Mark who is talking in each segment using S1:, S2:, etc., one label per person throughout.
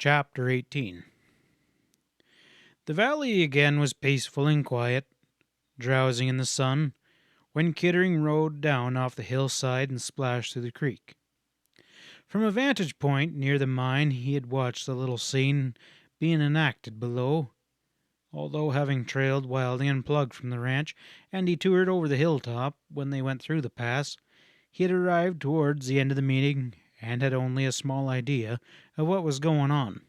S1: Chapter 18. The valley again was peaceful and quiet, drowsing in the sun, when Kittering rode down off the hillside and splashed through the creek. From a vantage point near the mine he had watched the little scene being enacted below, although having trailed Wilding and Plug from the ranch and detoured over the hilltop when they went through the pass, he had arrived towards the end of the meeting and had only a small idea of what was going on.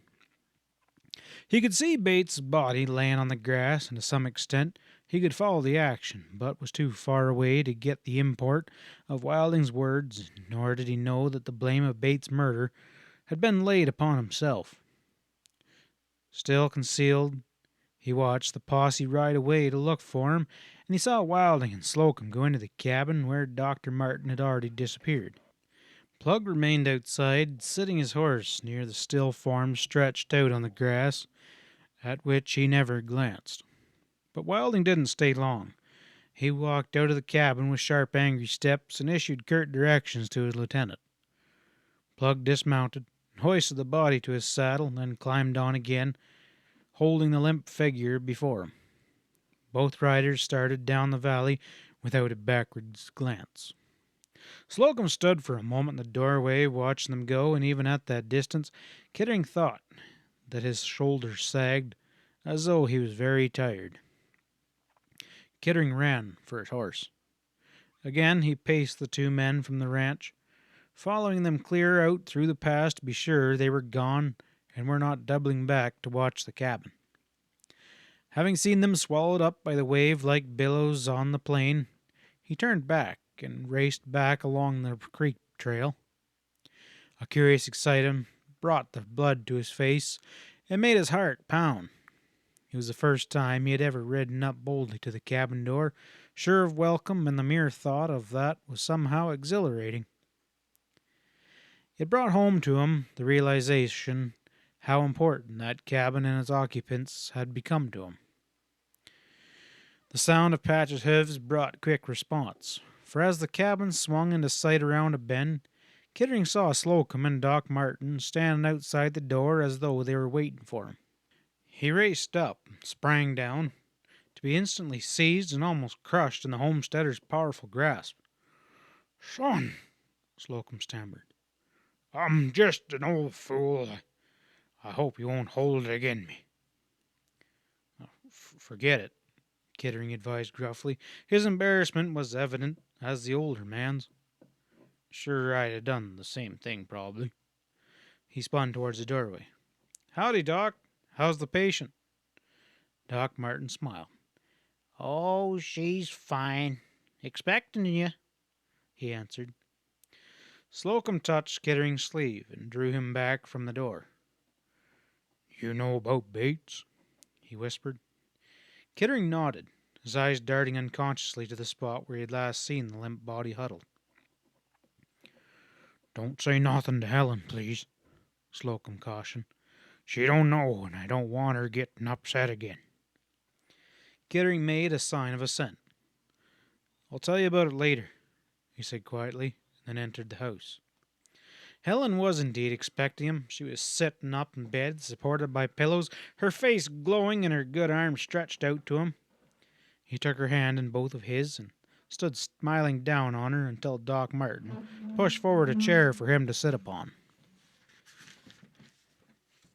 S1: He could see Bates' body laying on the grass, and to some extent he could follow the action, but was too far away to get the import of Wilding's words, nor did he know that the blame of Bates' murder had been laid upon himself. Still concealed, he watched the posse ride away to look for him, and he saw Wilding and Slocum go into the cabin where Dr. Martin had already disappeared. Plug remained outside, sitting his horse near the still form stretched out on the grass, at which he never glanced. But Wilding didn't stay long. He walked out of the cabin with sharp, angry steps and issued curt directions to his lieutenant. Plug dismounted, hoisted the body to his saddle, and then climbed on again, holding the limp figure before him. Both riders started down the valley without a backwards glance. Slocum stood for a moment in the doorway, watching them go, and even at that distance, Kittering thought that his shoulders sagged, as though he was very tired. Kittering ran for his horse. Again he paced the two men from the ranch, following them clear out through the pass to be sure they were gone and were not doubling back to watch the cabin. Having seen them swallowed up by the wave like billows on the plain, he turned back and raced back along the creek trail. A curious excitement brought the blood to his face and made his heart pound. It was the first time he had ever ridden up boldly to the cabin door, sure of welcome, and the mere thought of that was somehow exhilarating. It brought home to him the realization how important that cabin and its occupants had become to him. The sound of Patch's hoofs brought quick response, for as the cabin swung into sight around a bend, Kittering saw Slocum and Doc Martin standing outside the door as though they were waiting for him. He raced up, sprang down, to be instantly seized and almost crushed in the homesteader's powerful grasp.
S2: "Son,"
S1: Slocum stammered.
S2: "I'm just an old fool. I hope you won't hold it agin me."
S1: Forget it, Kittering advised gruffly. His embarrassment was evident as the older man's. Sure, I'd have done the same thing, probably. He spun towards the doorway. Howdy, Doc. How's the patient? Doc Martin smiled.
S3: "Oh, she's fine. Expecting you," he answered.
S1: Slocum touched Kittering's sleeve and drew him back from the door.
S2: "You know about Bates?"
S1: he whispered. Kittering nodded, his eyes darting unconsciously to the spot where he had last seen the limp body huddled.
S2: "Don't say nothing to Helen, please," Slocum cautioned. "She don't know, and I don't want her getting upset again."
S1: Kittering made a sign of assent. "I'll tell you about it later," he said quietly, and then entered the house. Helen was indeed expecting him. She was sitting up in bed, supported by pillows, her face glowing and her good arm stretched out to him. He took her hand in both of his and stood smiling down on her until Doc Martin pushed forward a chair for him to sit upon.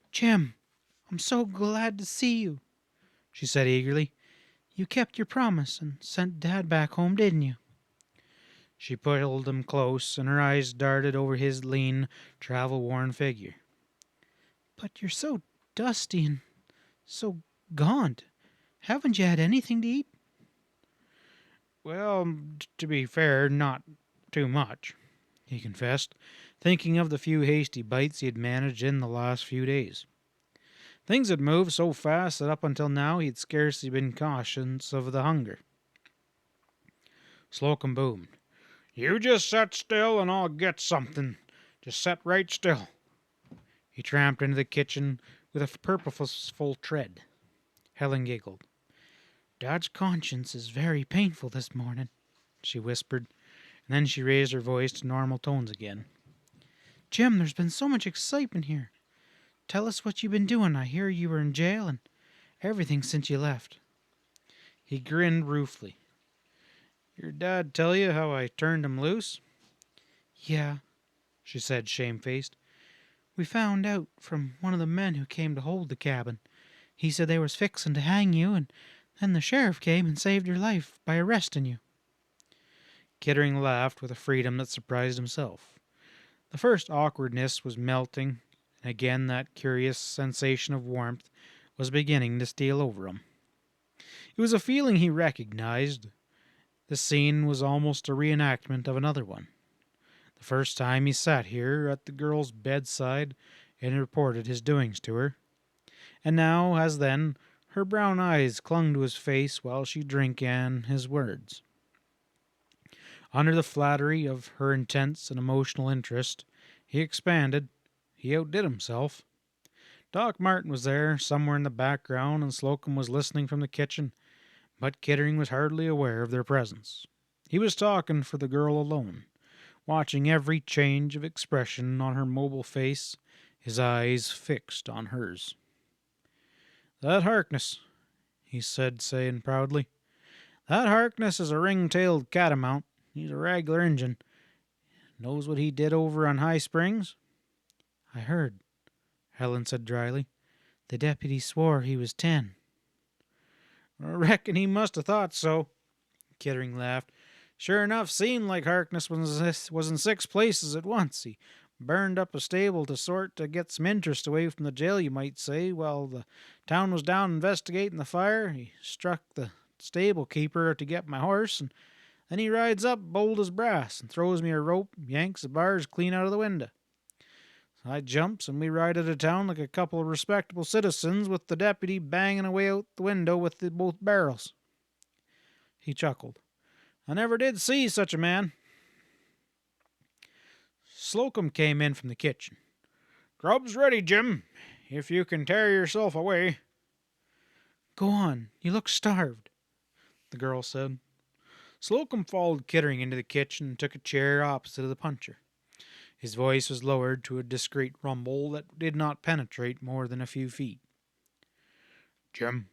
S3: "Jim, I'm so glad to see you," she said eagerly. "You kept your promise and sent Dad back home, didn't you?"
S1: She pulled him close, and her eyes darted over his lean, travel-worn figure.
S3: "But you're so dusty and so gaunt. Haven't you had anything to eat?"
S1: "Well, to be fair, not too much," he confessed, thinking of the few hasty bites he had managed in the last few days. Things had moved so fast that up until now he had scarcely been conscious of the hunger. Slocum boomed.
S2: "You just set still and I'll get something. Just set right still."
S1: He tramped into the kitchen with a purposeful tread. Helen giggled.
S3: "Dad's conscience is very painful this morning," she whispered, and then she raised her voice to normal tones again. "Jim, there's been so much excitement here. Tell us what you've been doing. I hear you were in jail and everything since you left.
S1: He grinned ruefully. Your dad tell you how I turned him loose?
S3: Yeah,
S1: She said, shamefaced.
S3: we found out from one of the men who came to hold the cabin. He said they was fixin' to hang you, and then the sheriff came and saved your life by arresting you.
S1: Kittering laughed with a freedom that surprised himself. The first awkwardness was melting, and again that curious sensation of warmth was beginning to steal over him. It was a feeling he recognized. The scene was almost a reenactment of another one. The first time he sat here at the girl's bedside and reported his doings to her. And now, as then, her brown eyes clung to his face while she drank in his words. Under the flattery of her intense and emotional interest, he expanded. He outdid himself. Doc Martin was there, somewhere in the background, and Slocum was listening from the kitchen, but Kittering was hardly aware of their presence. He was talking for the girl alone, watching every change of expression on her mobile face, his eyes fixed on hers. "That Harkness," he said, saying proudly, "that Harkness is a ring-tailed catamount. He's a regular Injun. Knows what he did over on High Springs?"
S3: I heard, Helen said dryly. The deputy swore he was 10.
S1: "I reckon he must have thought so," Kittering laughed. "Sure enough, seemed like Harkness was in 6 places at once. He burned up a stable to get some interest away from the jail, you might say, while the town was down investigating the fire. He struck the stable keeper to get my horse, and then he rides up bold as brass and throws me a rope, yanks the bars clean out of the window. So I jumps, and we ride out of town like a couple of respectable citizens, with the deputy banging away out the window with both barrels." He chuckled. "I never did see such a man." Slocum came in from the kitchen. "Grub's ready, Jim, if you can tear yourself away."
S3: Go on, you look starved,
S1: the girl said. Slocum followed Kittering into the kitchen and took a chair opposite the puncher. His voice was lowered to a discreet rumble that did not penetrate more than a few feet. "Jim,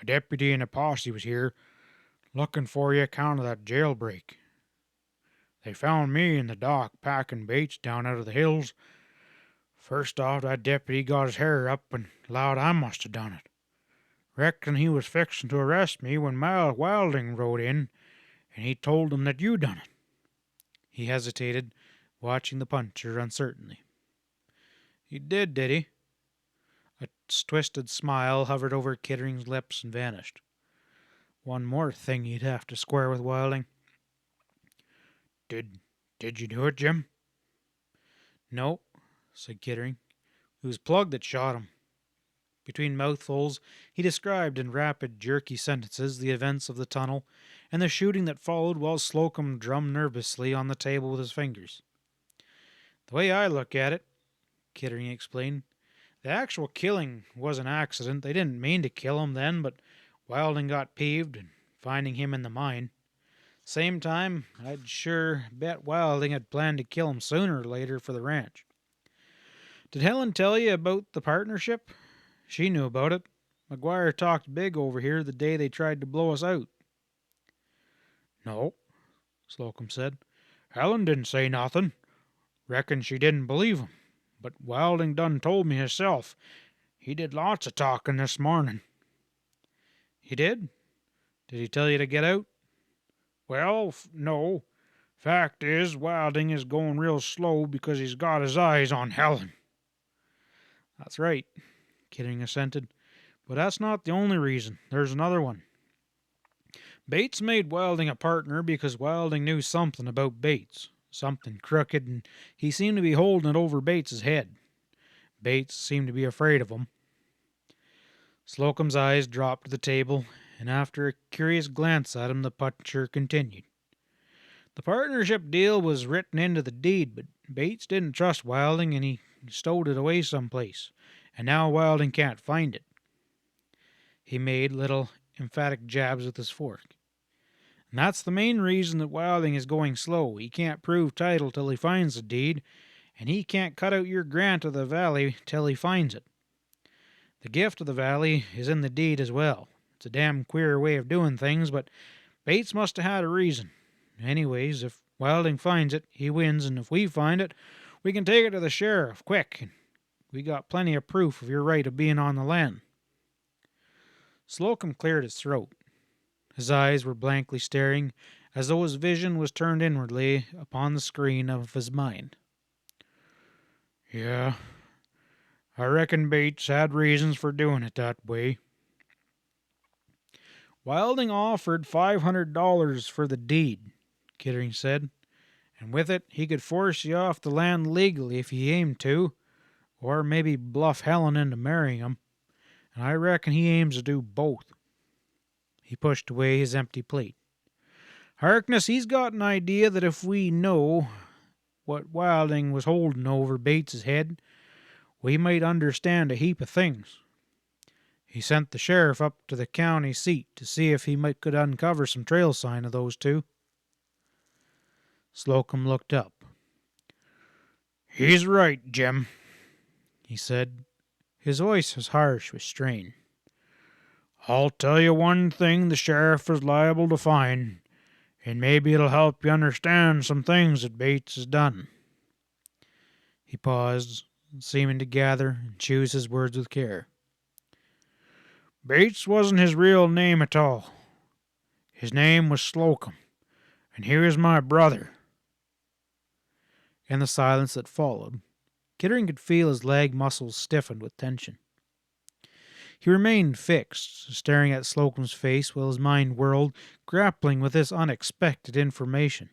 S1: a deputy and a posse was here, looking for you account of that jailbreak. They found me and the doc packing baits down out of the hills. First off, that deputy got his hair up and allowed I must have done it. Reckon he was fixing to arrest me when Wilding rode in, and he told him that you done it." He hesitated, watching the puncher uncertainly. "He did he?" A twisted smile hovered over Kittering's lips and vanished. "One more thing he'd have to square with Wilding." Did you do it, Jim?" "No," said Kittering. "It was Plug that shot him." Between mouthfuls, he described in rapid, jerky sentences the events of the tunnel and the shooting that followed while Slocum drummed nervously on the table with his fingers. "The way I look at it," Kittering explained, "the actual killing was an accident. They didn't mean to kill him then, but Wilding got peeved, and finding him in the mine. Same time, I'd sure bet Wilding had planned to kill him sooner or later for the ranch. Did Helen tell you about the partnership? She knew about it. McGuire talked big over here the day they tried to blow us out." "No," Slocum said. "Helen didn't say nothing. Reckon she didn't believe him. But Wilding done told me hisself. He did lots of talking this morning." "He did? Did he tell you to get out?" "Well, no. Fact is, Wilding is going real slow because he's got his eyes on Helen." "That's right," Kittering assented. "But that's not the only reason. There's another one. Bates made Wilding a partner because Wilding knew something about Bates. Something crooked, and he seemed to be holding it over Bates's head. Bates seemed to be afraid of him." Slocum's eyes dropped to the table, and after a curious glance at him, the puncher continued. "The partnership deal was written into the deed, but Bates didn't trust Wilding, and he stowed it away someplace, and now Wilding can't find it." He made little emphatic jabs with his fork. "And that's the main reason that Wilding is going slow. He can't prove title till he finds the deed, and he can't cut out your grant of the valley till he finds it. The gift of the valley is in the deed as well. It's a damn queer way of doing things, but Bates must have had a reason. Anyways, if Wilding finds it, he wins, and if we find it, we can take it to the sheriff, quick, and we got plenty of proof of your right of being on the land. Slocum cleared his throat. His eyes were blankly staring, as though his vision was turned inwardly upon the screen of his mind. Yeah, I reckon Bates had reasons for doing it that way. Wilding offered $500 for the deed, Kittering said, and with it he could force you off the land legally if he aimed to, or maybe bluff Helen into marrying him, and I reckon he aims to do both. He pushed away his empty plate. Harkness, he's got an idea that if we know what Wilding was holding over Bates's head, we might understand a heap of things. He sent the sheriff up to the county seat to see if could uncover some trail sign of those two. Slocum looked up. He's right, Jim, he said. His voice was harsh with strain. I'll tell you one thing the sheriff is liable to find, and maybe it'll help you understand some things that Bates has done. He paused, seeming to gather and choose his words with care. Bates wasn't his real name at all. His name was Slocum, and he was my brother. In the silence that followed, Kittering could feel his leg muscles stiffened with tension. He remained fixed, staring at Slocum's face while his mind whirled, grappling with this unexpected information.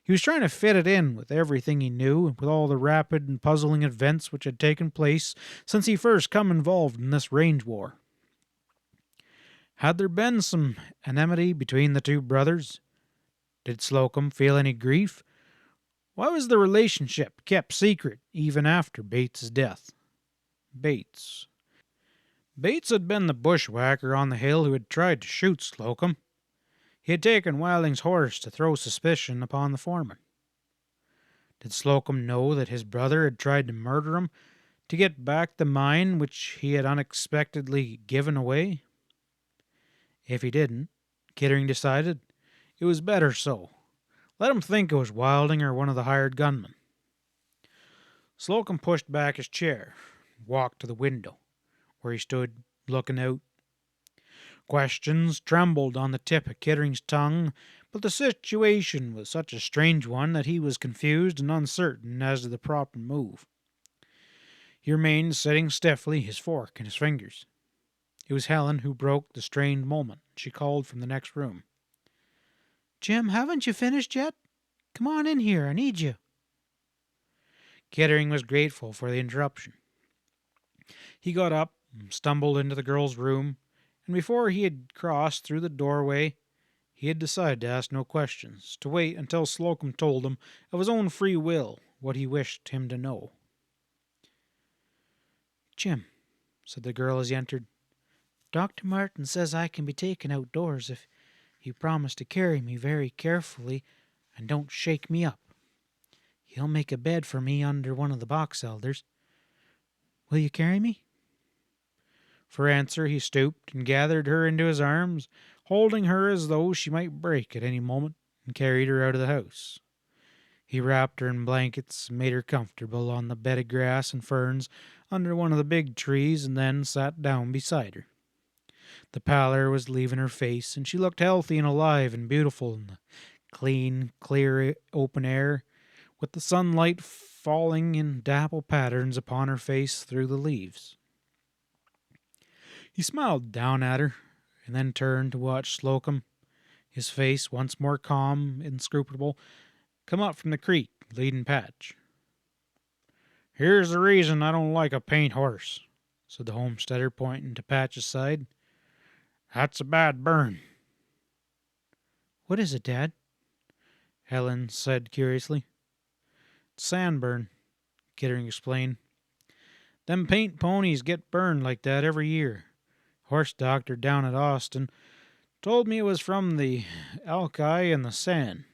S1: He was trying to fit it in with everything he knew, with all the rapid and puzzling events which had taken place since he first come involved in this range war. Had there been some enmity between the two brothers? Did Slocum feel any grief? Why was the relationship kept secret even after Bates's death? Bates had been the bushwhacker on the hill who had tried to shoot Slocum. He had taken Wilding's horse to throw suspicion upon the foreman. Did Slocum know that his brother had tried to murder him to get back the mine which he had unexpectedly given away? If he didn't, Kittering decided, it was better so. Let him think it was Wilding or one of the hired gunmen. Slocum pushed back his chair and walked to the window, where he stood looking out. Questions trembled on the tip of Kittering's tongue, but the situation was such a strange one that he was confused and uncertain as to the proper move. He remained sitting stiffly, his fork in his fingers. It was Helen who broke the strained moment. She called from the next room.
S3: Jim, haven't you finished yet? Come on in here, I need you.
S1: Kittering was grateful for the interruption. He got up and stumbled into the girl's room, and before he had crossed through the doorway, he had decided to ask no questions, to wait until Slocum told him of his own free will what he wished him to know.
S3: Jim, said the girl as he entered, Dr. Martin says I can be taken outdoors if you promise to carry me very carefully and don't shake me up. He'll make a bed for me under one of the box elders. Will you carry me?
S1: For answer, he stooped and gathered her into his arms, holding her as though she might break at any moment, and carried her out of the house. He wrapped her in blankets and made her comfortable on the bed of grass and ferns under one of the big trees, and then sat down beside her. The pallor was leaving her face, and she looked healthy and alive and beautiful in the clean, clear, open air, with the sunlight falling in dapple patterns upon her face through the leaves. He smiled down at her, and then turned to watch Slocum, his face once more calm, inscrutable, come up from the creek, leading Patch. Here's the reason I don't like a paint horse, said the homesteader, pointing to Patch's side. That's a bad burn.
S3: What is it, Dad?
S1: Helen said curiously. Sandburn, Kittering explained. Them paint ponies get burned like that every year. Horse doctor down at Austin told me it was from the alkali in the sand.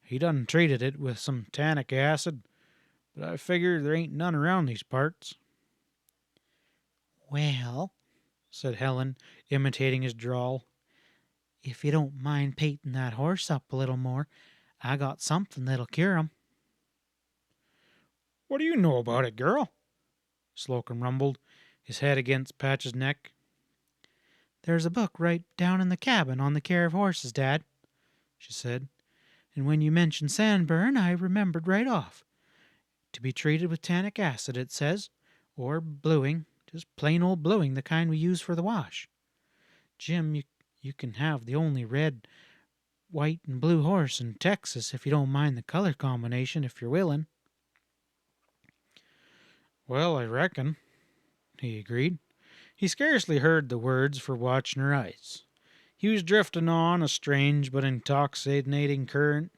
S1: He done treated it with some tannic acid, but I figure there ain't none around these parts.
S3: Well, said Helen, imitating his drawl, if you don't mind painting that horse up a little more, I got something that'll cure him.
S2: What do you know about it, girl? Slocum rumbled, his head against Patch's neck.
S3: There's a book right down in the cabin on the care of horses, Dad, she said, and when you mentioned sandburn, I remembered right off. To be treated with tannic acid, it says, or bluing, just plain old bluing, the kind we use for the wash. Jim, you can have the only red, white, and blue horse in Texas if you don't mind the color combination, if you're willing.
S2: Well, I reckon, he agreed. He scarcely heard the words for watching her eyes. He was drifting on a strange but intoxicating current,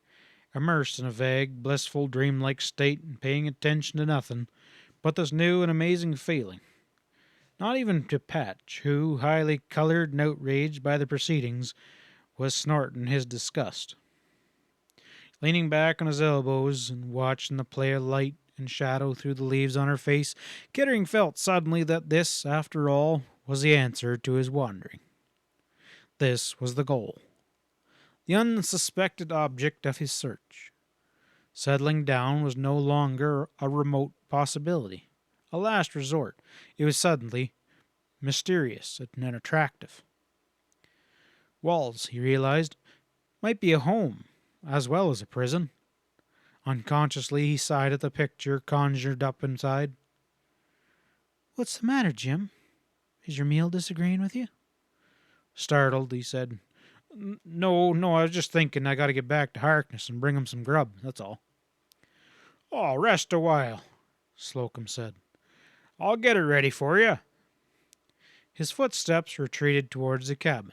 S2: immersed in a vague, blissful, dreamlike state and paying attention to nothing but this new and amazing feeling. Not even to Patch, who, highly colored and outraged by the proceedings, was snorting his disgust. Leaning back on his elbows and watching the play of light and shadow through the leaves on her face, Kettering felt suddenly that this, after all, was the answer to his wandering. This was the goal, the unsuspected object of his search. Settling down was no longer a remote possibility, a last resort. It was suddenly mysterious and attractive. Walls, he realized, might be a home as well as a prison. Unconsciously, he sighed at the picture conjured up inside.
S3: What's the matter, Jim? Is your meal disagreeing with you?
S2: Startled, he said, No, I was just thinking I got to get back to Harkness and bring him some grub, that's all. Oh, rest a while, Slocum said. I'll get it ready for you. His footsteps retreated towards the cabin.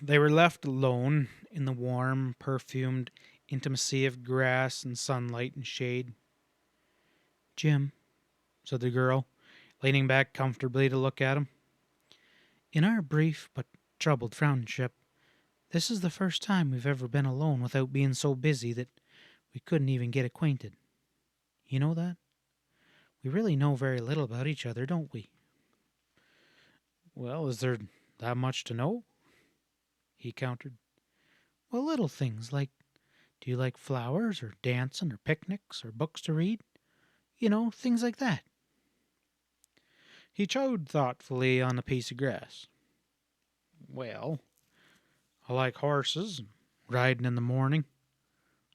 S2: They were left alone in the warm, perfumed intimacy of grass and sunlight and shade.
S3: Jim,
S2: said the girl, leaning back comfortably to look at him.
S3: In our brief but troubled friendship, this is the first time we've ever been alone without being so busy that we couldn't even get acquainted. You know that? We really know very little about each other, don't we?
S2: Well, is there that much to know? He countered.
S3: Well, little things like, do you like flowers or dancing or picnics or books to read? You know, things like that.
S2: He chewed thoughtfully on a piece of grass. Well, I like horses and riding in the morning,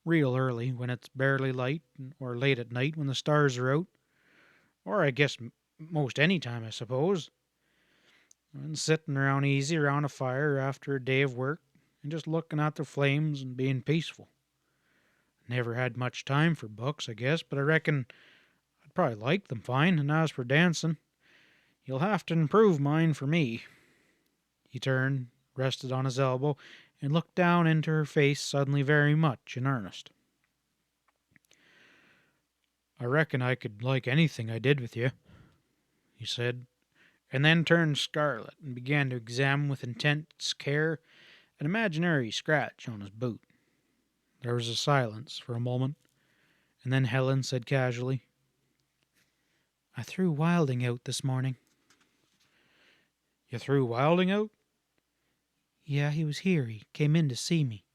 S2: real early when it's barely light, or late at night when the stars are out, or I guess most any time, I suppose. And sitting around easy around a fire after a day of work and just looking at the flames and being peaceful. Never had much time for books, I guess, but I reckon I'd probably like them fine. And as for dancing, you'll have to improve mine for me. He turned, rested on his elbow, and looked down into her face, suddenly very much in earnest. I reckon I could like anything I did with you, he said, and then turned scarlet and began to examine with intense care an imaginary scratch on his boot. There was a silence for a moment, and then Helen said casually,
S3: I threw Wilding out this morning.
S2: You threw Wilding out?
S3: Yeah, he was here. He came in to see me.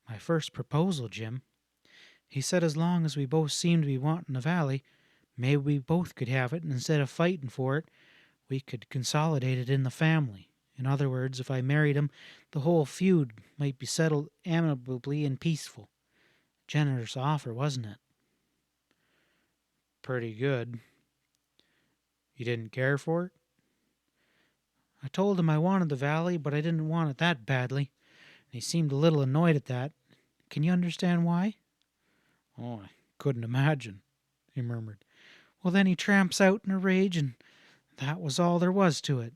S3: My first proposal, Jim. He said as long as we both seemed to be wanting the valley, maybe we both could have it, and instead of fighting for it, we could consolidate it in the family. In other words, if I married him, the whole feud might be settled amicably and peaceful. Generous offer, wasn't it?
S2: Pretty good. You didn't care for it?
S3: I told him I wanted the valley, but I didn't want it that badly. And he seemed a little annoyed at that. Can you understand why?
S2: Oh, I couldn't imagine, he murmured.
S3: Well, then he tramps out in a rage, and that was all there was to it.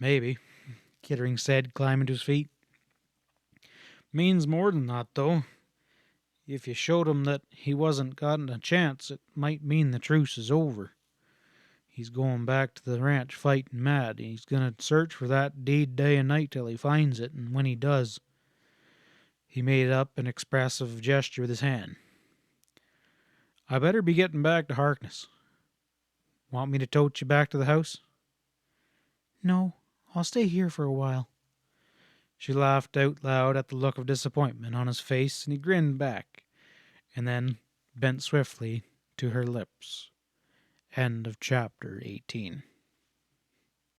S2: Maybe, Kettering said, climbing to his feet. Means more than that, though. If you showed him that he wasn't gotten a chance, it might mean the truce is over. He's going back to the ranch fighting mad. He's going to search for that deed day and night till he finds it, and when he does, he made up an expressive gesture with his hand. I better be getting back to Harkness. Want me to tote you back to the house?"
S3: No, I'll stay here for a while.
S2: She laughed out loud at the look of disappointment on his face, and he grinned back, and then bent swiftly to her lips. End of chapter 18.